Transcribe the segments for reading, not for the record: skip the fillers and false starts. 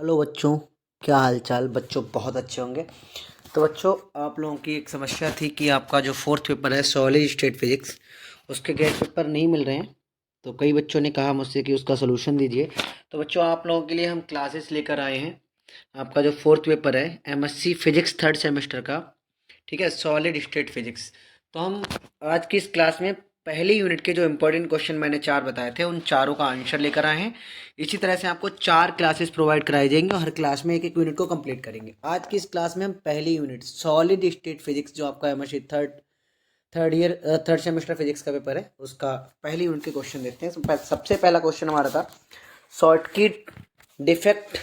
Hello बच्चों, क्या हाल चाल। बच्चों बहुत अच्छे होंगे। तो बच्चों, आप लोगों की एक समस्या थी कि आपका जो फोर्थ पेपर है सॉलिड स्टेट फिजिक्स, उसके गेट पेपर नहीं मिल रहे हैं। तो कई बच्चों ने कहा मुझसे कि उसका सोल्यूशन दीजिए। तो बच्चों, आप लोगों के लिए हम क्लासेस लेकर आए हैं। आपका जो फोर्थ पेपर है एमएससी फिजिक्स थर्ड सेमेस्टर का, ठीक है, सॉलिड स्टेट फिजिक्स। तो हम आज की इस क्लास में पहली यूनिट के जो इंपॉर्टेंट क्वेश्चन मैंने चार बताए थे उन चारों का आंसर लेकर आए हैं। इसी तरह से आपको चार क्लासेस प्रोवाइड कराई जाएंगी और हर क्लास में एक एक यूनिट को कंप्लीट करेंगे। आज की इस क्लास में हम पहली यूनिट सॉलिड स्टेट फिजिक्स, जो आपका एमएससी थर्ड सेमेस्टर फिजिक्स का पेपर है, उसका पहली यूनिट के क्वेश्चन देखते हैं। सबसे पहला क्वेश्चन हमारा था शॉर्टकट डिफेक्ट,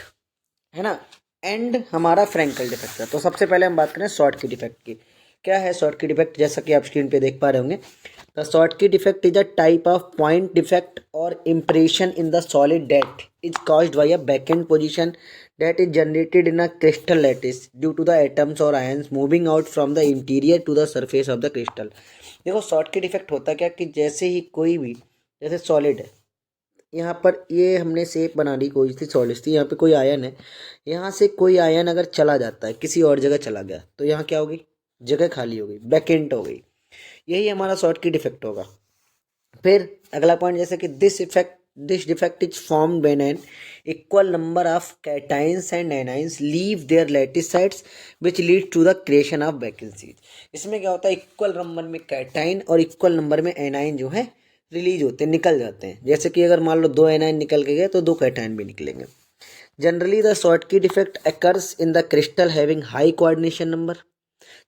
है ना, एंड हमारा फ्रैंकल डिफेक्ट था। तो सबसे पहले हम बात करें शॉर्टकट डिफेक्ट की। क्या है शॉर्टकट डिफेक्ट? जैसा कि आप स्क्रीन पे देख पा रहे होंगे, the Schottky defect is a type of point defect और impression in the solid that is caused by a backend position that is generated in a crystal lattice due to the atoms or ions moving out from the interior to the surface of the crystal। देखो shortcut effect होता क्या कि जैसे ही कोई भी, जैसे solid है, यहाँ पर ये हमने शेप बना ली, कोई सी सॉलिड थी, यहाँ पे कोई आयन है, यहाँ से कोई आयन अगर चला जाता है किसी और जगह चला गया तो यहाँ क्या होगी? जगह खाली हो गई, वैकेंट हो गई। यही हमारा शॉर्टकट इफेक्ट होगा। फिर अगला पॉइंट, जैसे कि this defect is formed when an equal number of cations and anions leave their lattice sites which lead to the creation of vacancies. इसमें क्या होता है? इक्वल नंबर में कैटाइन और इक्वल नंबर में एनाइन जो है रिलीज होते हैं, निकल जाते हैं। जैसे कि अगर मान लो दो एनाइन निकल के गए तो दो कैटाइन भी निकलेंगे। Generally the shortcut effect occurs in the crystal having high coordination number.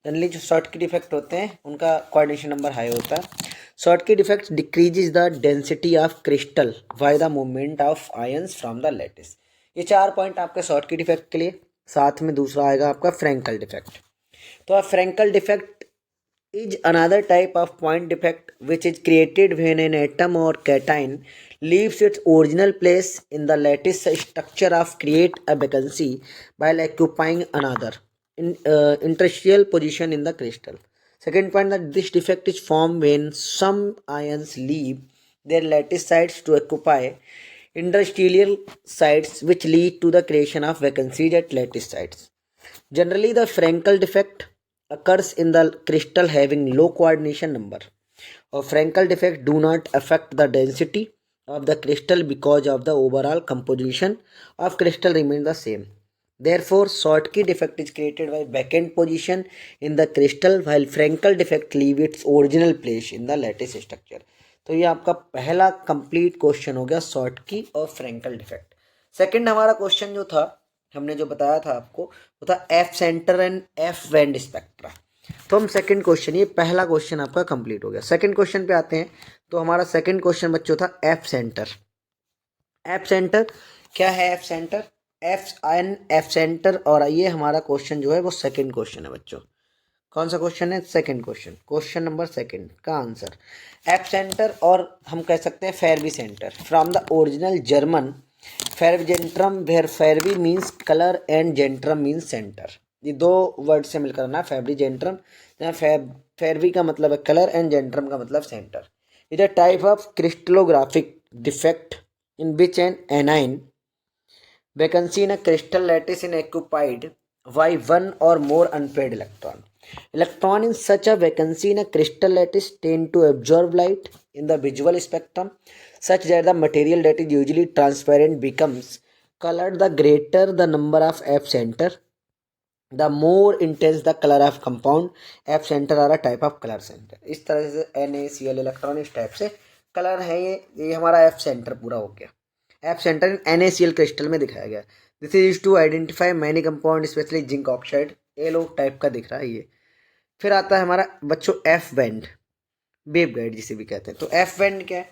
Generally जो शॉर्टकट इफेक्ट होते हैं उनका कोऑर्डिनेशन नंबर हाई होता है। Shortcut effect decreases the density of crystal by the movement of ions from the lattice. ये चार point आपके shortcut effect के लिए। साथ में दूसरा आएगा आपका फ्रैंकल डिफेक्ट। तो अब Frenkel defect is another type of point defect which is created when an atom or cation leaves its original place in the lattice structure of create a vacancy while occupying another interstitial position in the crystal. Second point, that this defect is formed when some ions leave their lattice sites to occupy interstitial sites which lead to the creation of vacancies at lattice sites. Generally, the Frankel defect occurs in the crystal having low coordination number. Or Frankel defect do not affect the density of the crystal because of the overall composition of crystal remains the same. Therefore, Schottky defect is created by backend position in the crystal while Frankel defect leave its original place in the lattice structure. तो ये आपका पहला complete question हो गया Schottky और Frenkel defect. Second हमारा question जो था, हमने जो बताया था आपको, वो था F centre and F band spectra. तो हम सेकंड क्वेश्चन, ये पहला क्वेश्चन आपका कंप्लीट हो गया। सेकंड क्वेश्चन पे आते हैं। तो हमारा सेकंड क्वेश्चन बच्चों था एफ सेंटर। एफ सेंटर क्या है? F centre F centre. और ये हमारा क्वेश्चन जो है वो सेकंड क्वेश्चन है बच्चों। कौन सा क्वेश्चन है? Second question, question number second का आंसर एफ सेंटर। और हम कह सकते हैं फेरवी centre from the original German फेरजेंट्रम वेयर फेरवी मीन्स कलर एंड जेंट्रम मीन्स सेंटर। ये दो वर्ड से मिलकर ना फेब्रिजेंट्रम, जहाँ फेरवी का मतलब है कलर एंड जेंट्रम का मतलब centre. It a type of crystallographic defect in which N A9 vacancy in a crystal lattice is occupied by one or more unpaired electron. Electron in such a vacancy in a crystal lattice tend to absorb light in the visual spectrum such that the material that is usually transparent becomes colored. The greater the number of F center, the more intense the color of compound. F center are a type of color center। इस तरह से NaCl electron इस type से colour है। ये हमारा F centre पूरा हो गया। F centre in NaCl crystal में दिखाया गया। This is to identify many compound specially zinc oxide. Yellow type का दिख रहा है ये। फिर आता है हमारा बच्चों एफ बैंड, वेव गाइड जिसे भी कहते हैं। तो एफ बैंड क्या है?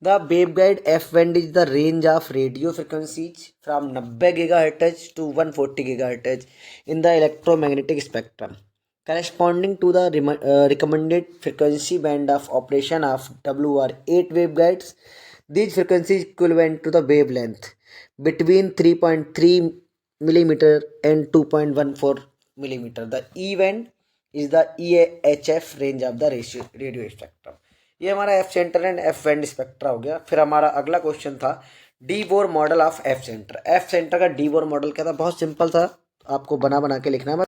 The wave guide F band is the range of radio frequencies from 90 GHz to 140 GHz in the electromagnetic spectrum corresponding to the recommended frequency band of operation of WR 8 waveguides. These frequencies equivalent to the wavelength between 3.3 millimeter and 2.14 millimeter. The E band is the EHF range of the radio spectrum। ये हमारा F centre and F band spectra हो गया। फिर हमारा अगला question था D Bohr model of F centre. F centre का D Bohr model क्या था, बहुत सिंपल था, आपको बना के लिखना है।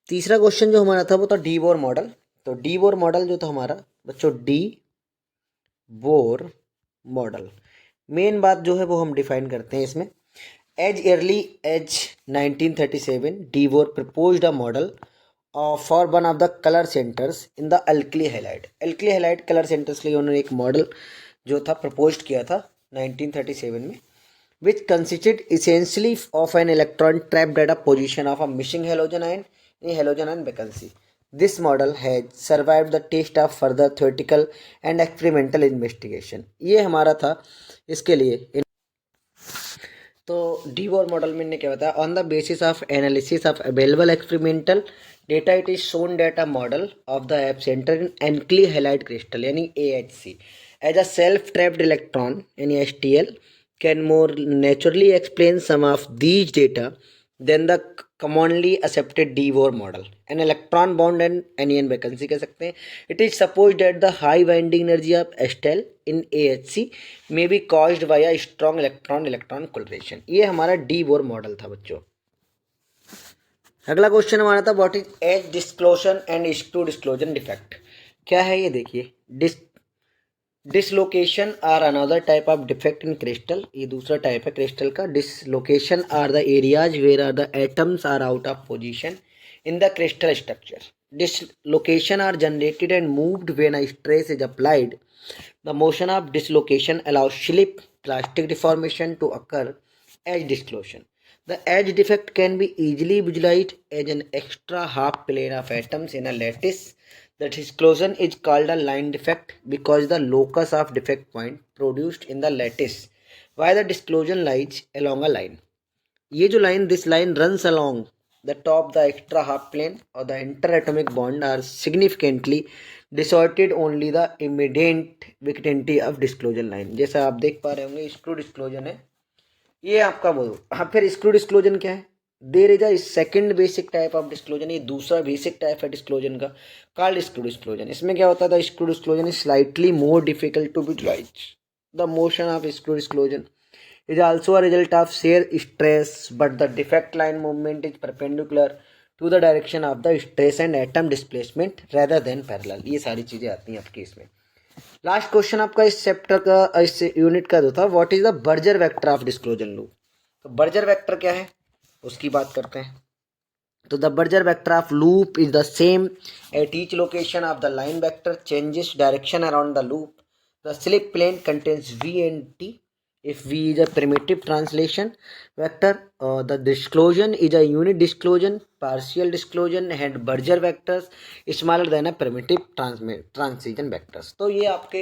तीसरा क्वेश्चन जो हमारा था वो था डी बोर मॉडल। तो डी बोर मॉडल जो था हमारा बच्चों, डी बोर मॉडल, मेन बात जो है वो हम डिफाइन करते हैं इसमें। As early as 1937 de Boer proposed a model for one of the colour centres in the alkali halide. Alkali halide colour centres के लिए उन्होंने एक मॉडल जो था प्रपोज किया था 1937 में, which consisted essentially of an electron trapped at a position of a missing halogen ion in halogen ion vacancy. This model has survived the test of further theoretical and experimental investigation. ये हमारा था इसके लिए। तो D Bohr model में ने क्या बताया, on the basis of analysis of available experimental data it is shown data model of the F centre in alkali halide crystal यानी AHC as a self trapped electron यानी STL can more naturally explain some of these data than the commonly accepted de Boer model. An electron bound and anion vacancy कह सकते हैं. It is supposed that the high binding energy of STL in AHC may be caused by a strong electron collaboration. ये हमारा D Bohr model था बच्चों। अगला question हमारा था what is edge dislocation and screw dislocation defect. क्या है ये देखिए, dislocation are another type of defect in crystal, ये दूसरा टाइप है क्रिस्टल का। Dislocation are the areas where are the atoms are out of position in the crystal structure. Dislocation are generated and moved when a stress is applied. The motion of dislocation allows slip plastic deformation to occur edge dislocation. The edge defect can be easily visualized as an extra half plane of atoms in a lattice. The disclosion is called a line defect because the locus of defect point produced in the lattice while the disclosion lies along a line. ये जो line, this line runs along the top the extra half plane or the interatomic bond are significantly distorted only the immediate vicinity of disclosion line. जैसा आप देख पा रहे होंगे screw डिस्क्लोजन है ये आपका बोलो। हाँ, फिर स्क्रू डिस्क्लोजन क्या है, there is a second basic type of dislocation, ये दूसरा बेसिक टाइप है डिस्क्लोजन का, कॉल्ड स्क्रू डिस्क्लोजन। इसमें क्या होता था, screw dislocation is slightly more difficult to visualise. The motion of screw dislocation is also a result of shear stress but the defect line movement is perpendicular to the direction of the stress and atom displacement rather than parallel. ये सारी चीजें आती हैं आपकी इसमें। Last question आपका इस chapter का, इस यूनिट का जो था, what is the Burgers vector of dislocation loop. तो बर्जर वेक्टर क्या है उसकी बात करते हैं। तो the Burgers vector of loop is the same at each location of the line vector changes direction around the loop. The slip plane contains V and T if V is a primitive translation vector. The disclosion is a unit disclosion, partial disclosion and Berger vectors smaller than a primitive transition vectors. तो ये आपके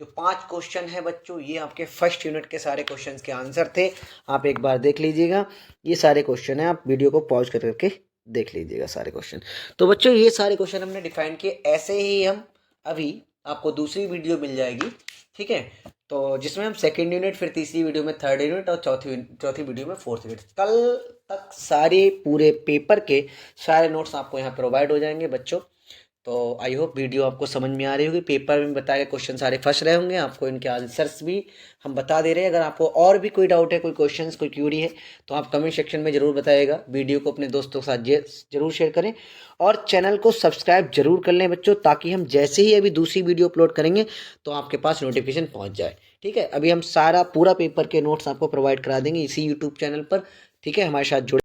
जो 5 question है बच्चों, ये आपके first unit के सारे क्वेश्चंस के आंसर थे। आप एक बार देख लीजिएगा, ये सारे क्वेश्चन है, आप वीडियो को पॉज करके देख लीजिएगा सारे क्वेश्चन। तो बच्चों ये सारे क्वेश्चन हमने डिफाइन किए। ऐसे ही हम अभी आपको दूसरी वीडियो मिल जाएगी, ठीक है, तो जिसमें हम सेकेंड यूनिट, फिर तीसरी वीडियो में थर्ड यूनिट और चौथी वीडियो में फोर्थ यूनिट, कल तक सारे पूरे पेपर के सारे नोट्स आपको यहाँ प्रोवाइड हो जाएंगे बच्चों। तो आई होप वीडियो आपको समझ में आ रही होगी। पेपर में बताए गए क्वेश्चन सारे फंस रहे होंगे, आपको इनके आंसर्स भी हम बता दे रहे हैं। अगर आपको और भी कोई डाउट है, कोई क्वेश्चंस, कोई क्यूरी है, तो आप कमेंट सेक्शन में ज़रूर बताइएगा। वीडियो को अपने दोस्तों के साथ जरूर शेयर करें और चैनल को सब्सक्राइब जरूर कर लें बच्चों, ताकि हम जैसे ही अभी दूसरी वीडियो अपलोड करेंगे तो आपके पास नोटिफिकेशन पहुँच जाए। ठीक है, अभी हम सारा पूरा पेपर के नोट्स आपको प्रोवाइड करा देंगे इसी यूट्यूब चैनल पर। ठीक है, हमारे साथ जुड़े